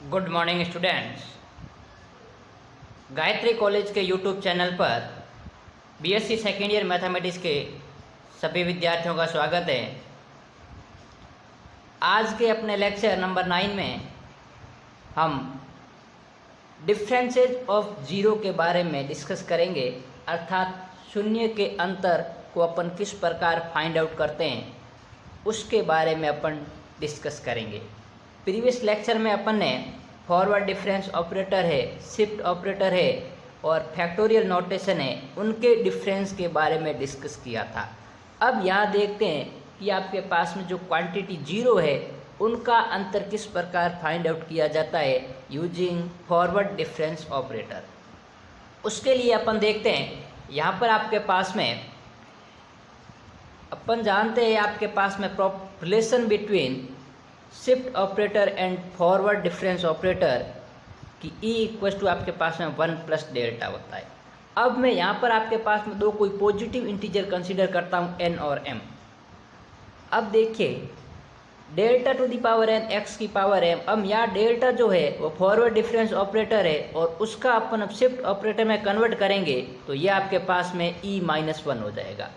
Good morning students. Gayatri college के YouTube channel पर BSc second year mathematics के सभी विद्यार्थियों का स्वागत है। आज के अपने लेक्चर नंबर 9 में हम डिफरेंसेस ऑफ जीरो के बारे में डिस्कस करेंगे, अर्थात शून्य के अंतर को अपन किस प्रकार फाइंड आउट करते हैं उसके बारे में अपन डिस्कस करेंगे। प्रीवियस लेक्चर में अपन ने फॉरवर्ड डिफरेंस ऑपरेटर है, शिफ्ट ऑपरेटर है और फैक्टोरियल नोटेशन है, उनके डिफरेंस के बारे में डिस्कस किया था। अब यहाँ देखते हैं कि आपके पास में जो क्वांटिटी जीरो है उनका अंतर किस प्रकार फाइंड आउट किया जाता है यूजिंग फॉरवर्ड डिफरेंस ऑपरेटर। उसके लिए अपन देखते हैं, यहाँ पर आपके पास में अपन जानते हैं आपके पास में relation between shift operator and forward difference operator कि E इक्वल टू आपके पास में 1 प्लस डेल्टा होता है। अब मैं यहाँ पर आपके पास में दो कोई पॉजिटिव इंटीजर कंसीडर करता हूँ n और m। अब देखिए delta to the power n x की पावर m। अब यहाँ डेल्टा जो है वो फॉरवर्ड डिफरेंस ऑपरेटर है और उसका अपन अब शिफ्ट ऑपरेटर में कन्वर्ट करेंगे तो ये आपके पास में e-1 हो जाएगा।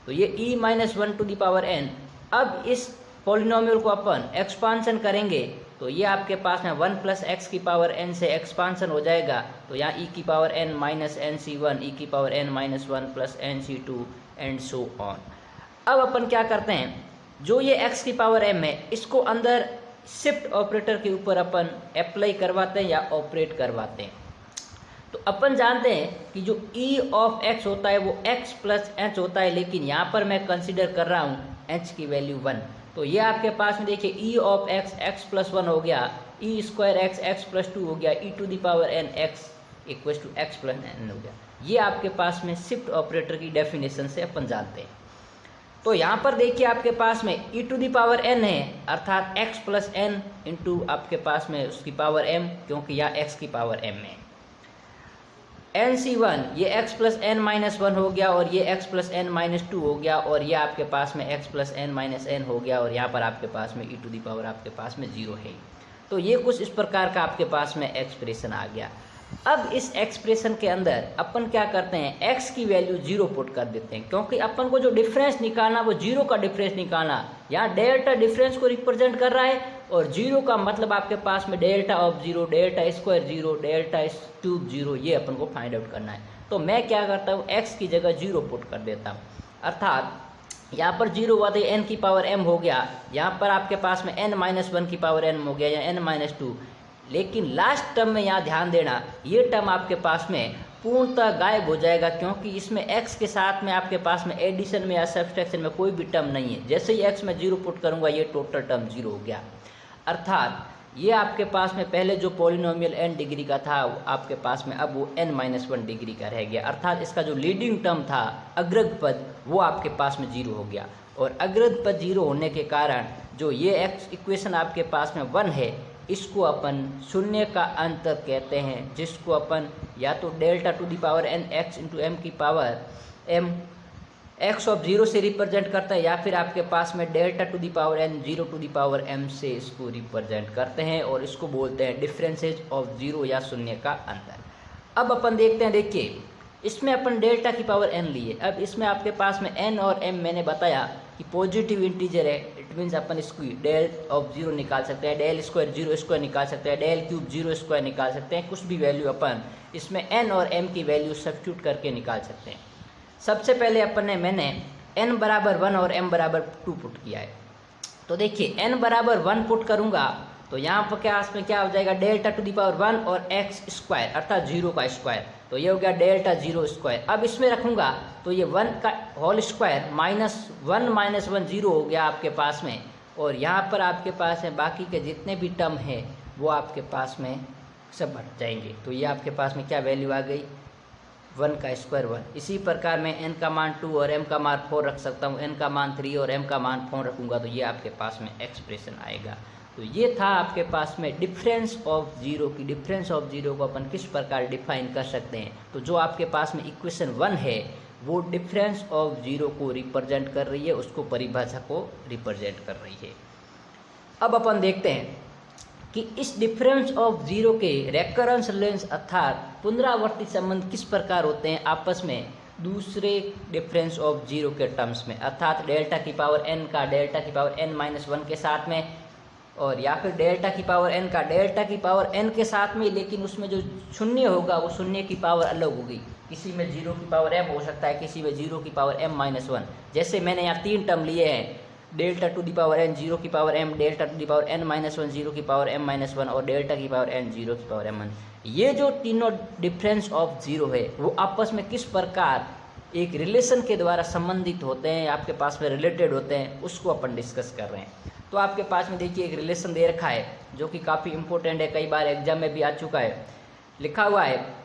तो ये e-1 to the power n। अब इस पॉलिनोमियल को अपन एक्सपांसन करेंगे तो ये आपके पास में 1 प्लस एक्स की पावर n से एक्सपांसन हो जाएगा। तो यहाँ e की power n minus nc1, e की power n minus 1 plus nc2 and so on. अब अपन क्या करते हैं, जो ये x की पावर m है इसको अंदर शिफ्ट ऑपरेटर के ऊपर अपन अप्लाई करवाते हैं या ऑपरेट करवाते हैं। तो अपन जानते हैं कि जो e ऑफ x होता है वो x प्लस h होता है, लेकिन यहाँ पर मैं कंसिडर कर रहा हूँ h की वैल्यू 1। तो ये आपके पास में देखिए e of x x plus 1 हो गया, e square x x plus 2 हो गया, e to the power n x equal to x plus n हो गया। ये आपके पास में शिफ्ट ऑपरेटर की डेफिनेशन से अपन जानते हैं। तो यहाँ पर देखिए आपके पास में e to the power n है, अर्थात x प्लस n इंटू आपके पास में उसकी पावर m, क्योंकि यहाँ x की पावर m है। nc1 ये x प्लस n माइनस 1 हो गया और ये x प्लस n माइनस 2 हो गया और ये आपके पास में x plus n minus n हो गया और यहाँ पर आपके पास में e टू दी पावर आपके पास में 0 है। तो ये कुछ इस प्रकार का आपके पास में एक्सप्रेशन आ गया। अब इस एक्सप्रेशन के अंदर अपन क्या करते हैं, x की वैल्यू 0 पुट कर देते हैं, क्योंकि अपन को जो डिफरेंस निकालना वो 0 का डिफरेंस निकालना। यहाँ डेल्टा डिफरेंस को रिप्रेजेंट कर रहा है और 0 का मतलब आपके पास में delta of 0, delta square 0, delta cube 0, ये अपन को फाइंड आउट करना है। तो मैं क्या करता हूँ, x की जगह 0 पुट कर देता हूँ, अर्थात यहाँ पर 0 हुआ तो n की पावर m हो गया, यहाँ पर आपके पास में n माइनस 1 की पावर n हो गया या n माइनस 2। लेकिन लास्ट टर्म में यहाँ ध्यान देना, ये टर्म आपके पास में पूर्णतः गायब हो जाएगा, क्योंकि इसमें x के साथ में आपके पास में एडिशन में या सब्सट्रैक्शन में कोई भी टर्म नहीं है। जैसे ही x में 0 पुट करूँगा ये टोटल टर्म 0 हो गया, अर्थात ये आपके पास में पहले जो पॉलिनोमियल n डिग्री का था आपके पास में अब वो n-1 डिग्री का रह गया, अर्थात इसका जो लीडिंग टर्म था अग्रज पद वो आपके पास में 0 हो गया। और अग्रज पद 0 होने के कारण जो ये x इक्वेशन आपके पास में 1 है इसको अपन शून्य का अंतर कहते हैं, जिसको अपन या तो delta to the power n x into m की पावर m x ऑफ 0 से रिप्रेजेंट करता है, या फिर आपके पास में delta to the power n 0 to the power m से इसको रिप्रेजेंट करते हैं और इसको बोलते हैं डिफरेंसेज ऑफ 0 या शून्य का अंतर। अब अपन देखते हैं, देखिए इसमें अपन डेल्टा की पावर n लिए, अब इसमें आपके पास में n और m मैंने बताया कि पॉजिटिव इंटीजर है, इट मीन्स अपन इसको डेल ऑफ 0 निकाल सकते हैं, डेल स्क्वायर 0 स्क्वायर निकाल सकते हैं, डेल क्यूब 0 स्क्वायर निकाल सकते हैं, कुछ भी वैल्यू अपन इसमें n और m की वैल्यू सब्स्टिट्यूट करके निकाल सकते हैं। सबसे पहले अपन ने मैंने n बराबर 1 और m बराबर 2 पुट किया है। तो देखिए n बराबर 1 पुट करूँगा तो यहाँ पर क्या हो जाएगा, डेल्टा टू दी पावर 1 और x स्क्वायर अर्थात 0 का स्क्वायर, तो ये हो गया डेल्टा 0 स्क्वायर। अब इसमें रखूँगा तो ये 1 का होल स्क्वायर माइनस 1 माइनस 1 0 हो गया आपके पास में, और यहाँ पर आपके पास है बाकी के जितने भी टर्म है वो आपके पास में सब हट जाएंगे। तो ये आपके पास में क्या वैल्यू आ गई, 1 का स्क्वायर 1। इसी प्रकार मैं n का मान 2 और m का मान 4 रख सकता हूँ, n का मान 3 और m का मान 4 रखूँगा तो ये आपके पास में एक्सप्रेशन आएगा। तो ये था आपके पास में डिफरेंस ऑफ 0 की। डिफरेंस ऑफ 0 को अपन किस प्रकार डिफाइन कर सकते हैं, तो जो आपके पास में इक्वेशन 1 है वो डिफरेंस ऑफ 0 को रिप्रेजेंट कर रही है, उसको परिभाषा को रिप्रेजेंट कर रही है। अब अपन देखते हैं कि इस डिफरेंस ऑफ जीरो के रेकरेंस रिलेशंस अर्थात पुनरावर्ती संबंध किस प्रकार होते हैं आपस में दूसरे डिफरेंस ऑफ जीरो के टर्म्स में, अर्थात डेल्टा की पावर n का डेल्टा की पावर n-1 के साथ में, और या फिर डेल्टा की पावर n का डेल्टा की पावर n के साथ में, लेकिन उसमें जो शून्य होगा वो शून्य की पावर अलग होगी। किसी में 0 की पावर m हो सकता है, किसी में 0 की पावर m-1। जैसे मैंने यहाँ 3 टर्म लिए हैं, delta to the power n 0 की power m, delta to the power n-1 0 की पावर m-1 और डेल्टा की पावर n 0 की पावर m1। ये जो तीनों डिफरेंस ऑफ जीरो है वो आपस में किस प्रकार एक रिलेशन के द्वारा संबंधित होते हैं, आपके पास में रिलेटेड होते हैं, उसको अपन डिस्कस कर रहे हैं। तो आपके पास में देखिए एक रिलेशन दे रखा है जो कि काफ़ी इंपॉर्टेंट है, कई बार एग्जाम में भी आ चुका है। लिखा हुआ है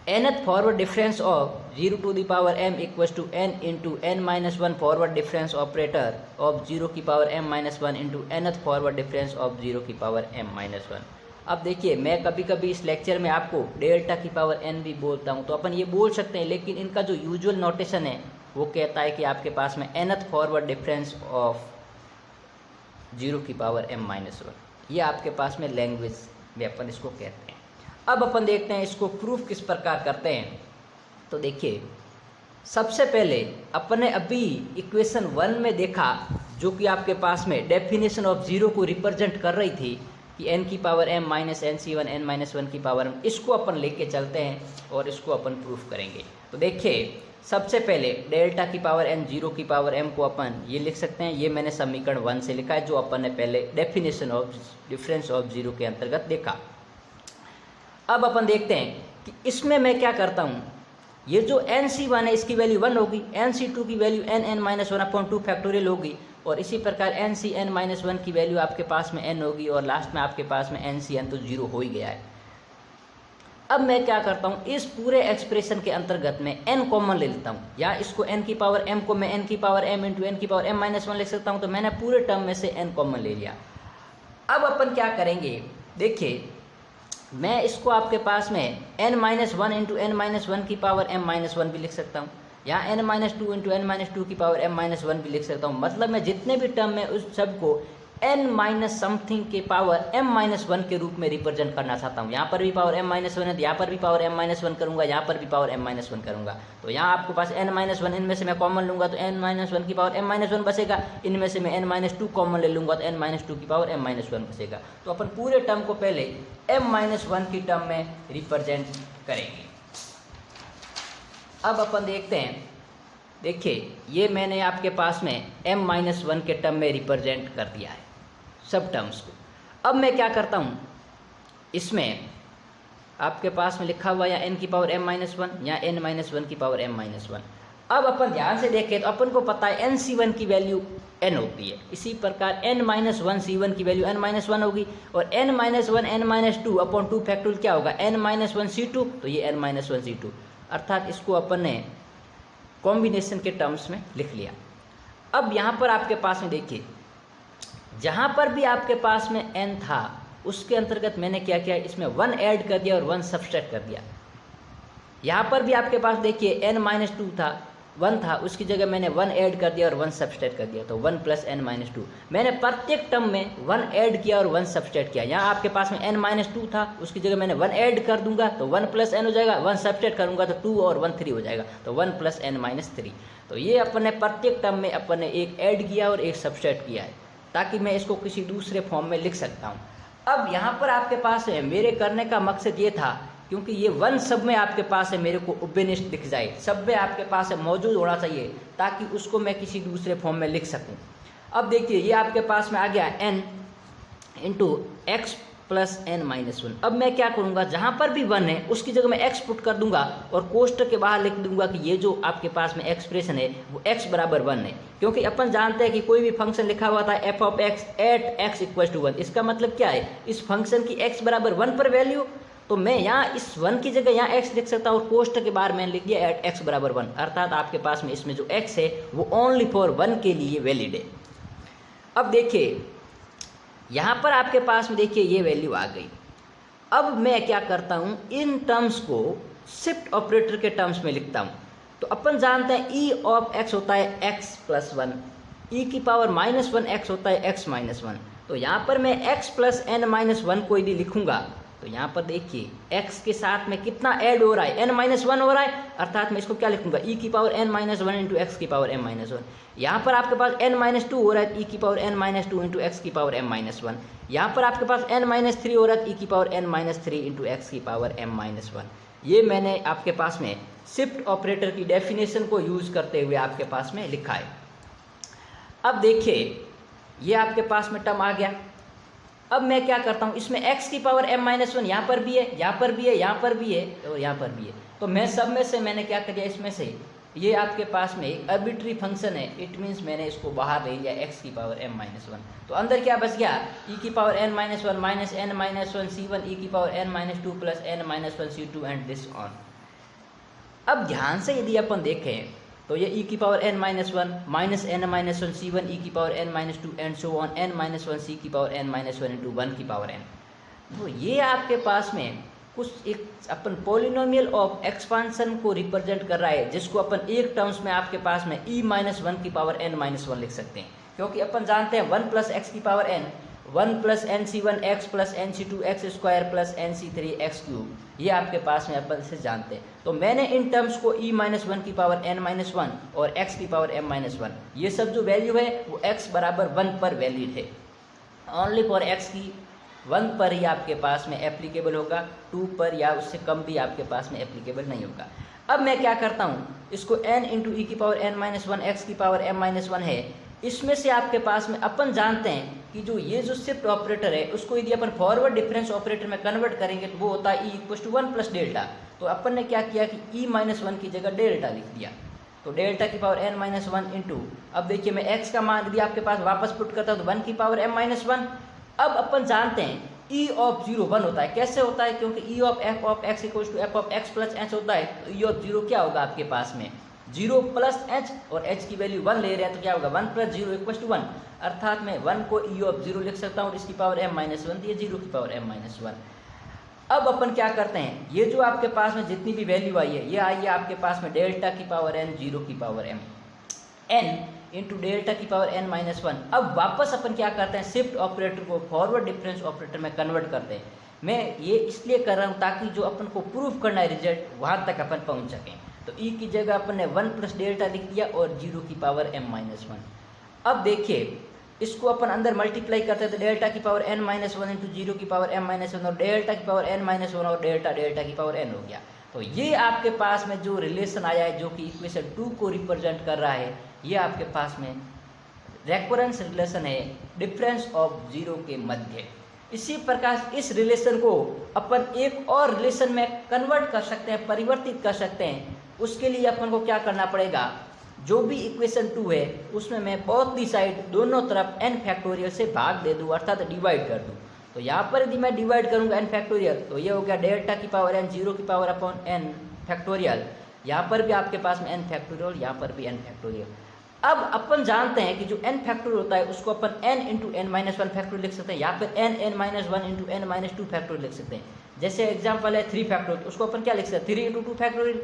nth forward difference of 0 to the power m equals to n into n-1 forward difference operator of 0 की power m-1 into nth forward difference of 0 की पावर m-1। अब देखिए मैं कभी कभी इस लेक्चर में आपको डेल्टा की पावर n भी बोलता हूँ, तो अपन ये बोल सकते हैं, लेकिन इनका जो यूजुअल नोटेशन है वो कहता है कि आपके पास में nth फॉरवर्ड डिफरेंस ऑफ 0 की पावर m-1, ये आपके पास में लैंग्वेज में अपन इसको कहते हैं। अब अपन देखते हैं इसको प्रूफ किस प्रकार करते हैं। तो देखिए सबसे पहले अपन ने अभी इक्वेशन 1 में देखा, जो कि आपके पास में डेफिनेशन ऑफ जीरो को रिप्रेजेंट कर रही थी कि n की power m minus n-1 n-1 की पावर m, इसको अपन लेके चलते हैं और इसको अपन प्रूफ करेंगे। तो देखिए सबसे पहले डेल्टा की पावर n 0 की पावर m को अपन ये लिख सकते हैं, ये मैंने समीकरण 1 से लिखा है जो अपन ने पहले definition of difference of zero के अंतर्गत देखा। अब अपन देखते हैं कि इसमें मैं क्या करता हूँ, ये जो nc1 है इसकी वैल्यू 1 होगी, nc2 की वैल्यू n-1/2 फैक्टोरियल होगी, और इसी प्रकार ncn-1 की वैल्यू आपके पास में n होगी, और लास्ट में आपके पास में ncn तो 0 हो ही गया है। अब मैं क्या करता हूँ, इस पूरे एक्सप्रेशन के अंतर्गत में n कॉमन ले लेता हूँ, या इसको n की पावर m को मैं n की पावर m इंटू n की पावर m-1 लिख सकता हूँ। तो मैंने पूरे टर्म में से n कॉमन ले लिया। अब अपन क्या करेंगे, देखिए मैं इसको आपके पास में n-1 इंटू n-1 की पावर m-1 भी लिख सकता हूँ, या n-2 इंटू n-2 की पावर m-1 भी लिख सकता हूँ। मतलब मैं जितने भी टर्म में उस सब को n माइनस समथिंग के पावर m-1 के रूप में रिप्रेजेंट करना चाहता हूँ। यहाँ पर भी पावर m-1 है, यहाँ पर भी पावर m-1 करूँगा, यहाँ पर भी पावर m-1 करूँगा। तो यहाँ आपके पास n-1 इनमें से मैं कॉमन लूँगा तो n-1 की पावर m-1 बचेगा, इनमें से मैं n-2 कॉमन ले लूँगा तो n-2 की पावर m-1 बचेगा। तो अपन पूरे टर्म को पहले m-1 की टर्म में रिप्रेजेंट करेंगे। अब अपन देखते हैं, देखिए ये मैंने आपके पास में m-1 के टर्म में रिप्रेजेंट कर दिया है सब टर्म्स को। अब मैं क्या करता हूँ, इसमें आपके पास में लिखा हुआ या n की पावर m-1 या n-1 की पावर m-1। अब अपन ध्यान से देखें तो अपन को पता है nc1 की वैल्यू n होती है, इसी प्रकार n-1 c1 की वैल्यू n-1 होगी, और n-1 n-2 अपॉन 2 फैक्टोरियल क्या होगा n-1 c2, तो ये n-1 c2, अर्थात इसको अपन ने कॉम्बिनेशन के टर्म्स में लिख लिया। अब यहाँ पर आपके पास में देखिए, जहाँ पर भी आपके पास में n था उसके अंतर्गत मैंने क्या किया, इसमें 1 ऐड कर दिया और 1 सब्सट्रैक्ट कर दिया। यहाँ पर भी आपके पास देखिए n-2 था, 1 था, उसकी जगह मैंने 1 ऐड कर दिया और 1 सब्सट्रैक्ट कर दिया, तो 1 प्लस n-2। मैंने प्रत्येक टर्म में 1 ऐड किया और 1 सब्सट्रैक्ट किया। यहाँ आपके पास में n-2 था, उसकी जगह मैंने 1 ऐड कर दूंगा तो 1 प्लस n हो जाएगा, 1 सब्सट्रैक्ट करूंगा तो 2 और 1 3 हो जाएगा, तो 1 प्लस n-3। तो ये अपन ने प्रत्येक टर्म में अपन ने एक ऐड किया और एक सब्सट्रैक्ट किया है, ताकि मैं इसको किसी दूसरे फॉर्म में लिख सकता हूँ। अब यहाँ पर आपके पास है, मेरे करने का मकसद ये था, क्योंकि ये 1 सब में आपके पास है, मेरे को उबेनिस्ट दिख जाए, सब में आपके पास है मौजूद होना चाहिए, ताकि उसको मैं किसी दूसरे फॉर्म में लिख सकूं। अब देखिए ये आपके पास में आ गया n into x plus n-1। अब मैं क्या करूंगा, जहां पर भी 1 है उसकी जगह मैं x पुट कर दूंगा और कोष्टक के बाहर लिख दूंगा कि ये जो आपके पास में एक्सप्रेशन है वो x बराबर 1 है, क्योंकि अपन जानते हैं कि कोई भी फंक्शन लिखा हुआ था f of x at x equal to 1। इसका मतलब क्या है, इस फंक्शन की x बराबर 1 पर वैल्यू, तो मैं यहाँ इस 1 की जगह यहाँ x लिख सकता हूँ और कोष्टक के बाहर मैंने लिख दिया एट x बराबर 1, अर्थात आपके पास में इसमें जो x है वो ओनली फॉर 1 के लिए वैलिड है। अब देखिए यहाँ पर आपके पास में देखिए ये वैल्यू आ गई। अब मैं क्या करता हूँ, इन टर्म्स को शिफ्ट ऑपरेटर के टर्म्स में लिखता हूँ। तो अपन जानते हैं e ऑफ x होता है x प्लस 1, e की पावर -1 x होता है x -1। तो यहाँ पर मैं x plus n minus one को यदि लिखूंगा तो यहाँ पर देखिए x के साथ में कितना ऐड हो रहा है, n माइनस वन हो रहा है, अर्थात मैं इसको क्या लिखूंगा e की power n minus one into x की पावर m माइनस वन। यहाँ पर आपके पास n माइनस टू हो रहा है e की power n minus two into x की पावर m माइनस वन। यहाँ पर आपके पास n माइनस थ्री हो रहा है e की power n minus three into x की पावर m माइनस वन। ये मैंने आपके पास में शिफ्ट ऑपरेटर की डेफिनेशन को यूज करते हुए आपके पास में लिखा है। अब देखिए ये आपके पास में टर्म आ गया। अब मैं क्या करता हूँ, इसमें x की पावर m माइनस वन यहाँ पर भी है, यहाँ पर भी है, यहाँ पर भी है और यहाँ पर भी है। तो मैं सब में से मैंने क्या कर दिया, इसमें से ये आपके पास में एक आर्बिट्री फंक्शन है, इट मीन्स मैंने इसको बाहर ले लिया x की पावर m माइनस वन। तो अंदर क्या बच गया, e की power n minus one minus n minus one c1 e की power n minus two plus n minus one c2 and this on. अब ध्यान से यदि अपन देखें तो ये e की power n minus one minus n minus one c1 e की power n minus two and so on n minus one c की power n minus one into one की पावर n। तो ये आपके पास में कुछ एक अपन पॉलिनोमियल ऑफ एक्सपांशन को रिप्रेजेंट कर रहा है, जिसको अपन एक टर्म्स में आपके पास में e माइनस वन की पावर n माइनस वन लिख सकते हैं, क्योंकि अपन जानते हैं 1 प्लस एक्स की power n 1 plus n C one x plus n C two x square plus n C three x cube, ये आपके पास में अपन से जानते हैं। तो मैंने इन टर्म्स को e माइनस वन की पावर n माइनस वन और x की पावर m माइनस वन, ये सब जो वैल्यू है वो x बराबर 1 पर वैलिड है। ओनली फॉर x की 1 पर ही आपके पास में एप्लीकेबल होगा, 2 पर या उससे कम भी आपके पास में एप्लीकेबल नहीं होगा। अब मैं क्या करता हूँ, इसको n इंटू ई की power n minus one x की पावर m माइनस वन है, इसमें से आपके पास में अपन जानते हैं कि जो ये जो शिफ्ट ऑपरेटर है उसको यदि अपन फॉरवर्ड डिफरेंस ऑपरेटर में कन्वर्ट करेंगे तो वो होता है e equal to one plus delta. तो अपन ने क्या किया कि e माइनस वन की जगह डेल्टा लिख दिया, तो डेल्टा की power n minus one into, अब देखिए मैं x का मान यदि आपके पास वापस पुट करता हूँ तो 1 की पावर m माइनस वन। अब अपन जानते हैं e ऑफ जीरो 1 होता है, कैसे होता है, क्योंकि e of f of x equal to f of x plus h होता है। तो e ऑफ जीरो क्या होगा आपके पास में 0 प्लस h और h की वैल्यू 1 ले रहे हैं तो क्या होगा 1 प्लस जीरो इक्वल टू 1, अर्थात मैं 1 को e ऑफ जीरो लिख सकता हूँ और इसकी पावर m माइनस वन, ये 0 की पावर m माइनस वन। अब अपन क्या करते हैं, ये जो आपके पास में जितनी भी वैल्यू आई है ये आई है आपके पास में डेल्टा की पावर n 0 की power m n into delta की पावर n माइनस वन। अब वापस अपन क्या करते हैं, शिफ्ट ऑपरेटर को फॉरवर्ड डिफरेंस ऑपरेटर में कन्वर्ट करते हैं। मैं ये इसलिए कर रहा हूँ ताकि जो अपन को प्रूफ करना है रिजल्ट वहाँ तक अपन पहुँच सकें। तो e की जगह अपन ने 1 प्लस डेल्टा लिख दिया और 0 की पावर m माइनस वन। अब देखिए इसको अपन अंदर मल्टीप्लाई करते हैं तो डेल्टा की power n minus one into 0 की पावर m माइनस वन और डेल्टा की पावर n माइनस वन और डेल्टा की पावर n हो गया। तो ये आपके पास में जो रिलेशन आया है जो कि इक्वेशन 2 को रिप्रेजेंट कर रहा है, ये आपके पास में रेकरेंस रिलेशन है डिफरेंस ऑफ जीरो के मध्य। इसी प्रकार इस रिलेशन को अपन एक और रिलेशन में कन्वर्ट कर सकते हैं, परिवर्तित कर सकते हैं। उसके लिए अपन को क्या करना पड़ेगा, जो भी इक्वेशन 2 है उसमें मैं बोथ दी साइड दोनों तरफ n फैक्टोरियल से भाग दे दूँ, अर्थात डिवाइड कर दूँ। तो यहाँ पर यदि मैं डिवाइड करूँगा n फैक्टोरियल तो ये हो गया डेल्टा की पावर n 0 की पावर अपॉन n फैक्टोरियल, यहाँ पर भी आपके पास में n फैक्टोरियल, यहाँ पर भी n फैक्टोरियल। अब अपन जानते हैं कि जो n फैक्टोरियल होता है उसको अपन n into n minus one factorial लिख सकते हैं, यहाँ पर n minus one into n minus two factorial लिख सकते हैं। जैसे एग्जाम्पल है 3 फैक्टोरियल, उसको अपन क्या लिख सकते हैं 3 इंटू 2 फैक्टोरियल,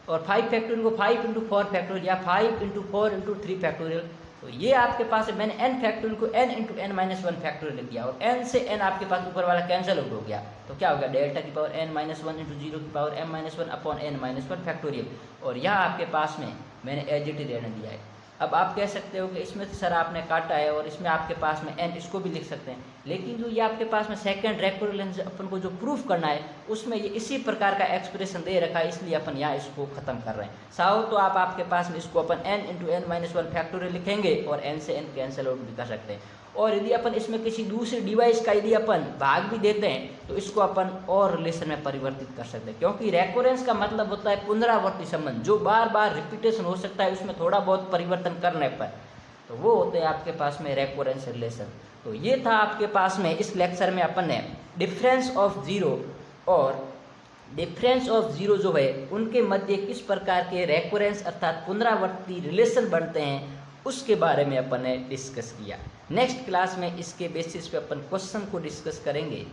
और 5 फैक्टोरियल को 5 इंटू 4 फैक्टोरियल या 5 इंटू 4 इंटू 3 फैक्टोरियल। तो ये आपके पास है, मैंने n फैक्टोरियल को n into n minus one factorial लिख दिया और n से n आपके पास ऊपर वाला कैंसिल आउट हो गया। तो क्या हो गया डेल्टा की power n minus one into 0 की power m minus one upon n minus one factorial, और यहाँ आपके पास में मैंने एज इट इज रहने दिया है। अब आप कह सकते हो कि इसमें तो सर आपने काटा है और इसमें आपके पास में n, इसको भी लिख सकते हैं, लेकिन जो ये आपके पास में सेकंड रेकरेंस अपन को जो प्रूफ करना है उसमें ये इसी प्रकार का एक्सप्रेशन दे रखा है, इसलिए अपन यहाँ इसको खत्म कर रहे हैं। साहो तो आप आपके पास में इसको अपन n into n minus one factorial लिखेंगे और n से n कैंसिल आउट भी कर सकते हैं। और यदि अपन इसमें किसी दूसरी डिवाइस का यदि अपन भाग भी देते हैं तो इसको अपन और रिलेशन में परिवर्तित कर सकते हैं, क्योंकि रेकरेंस का मतलब होता है पुनरावर्ती संबंध, जो बार बार रिपीटेशन हो सकता है उसमें थोड़ा बहुत परिवर्तन करने पर, तो वो होते हैं आपके पास में रेकरेंस रिलेशन। तो ये था आपके पास में इस लेक्चर में अपन ने डिफरेंस ऑफ जीरो और डिफरेंस ऑफ जीरो जो है उनके मध्य किस प्रकार के रेकरेंस अर्थात पुनरावर्ती रिलेशन बनते हैं उसके बारे में अपन ने डिस्कस किया। नेक्स्ट क्लास में इसके बेसिस पे अपन क्वेश्चन को डिस्कस करेंगे।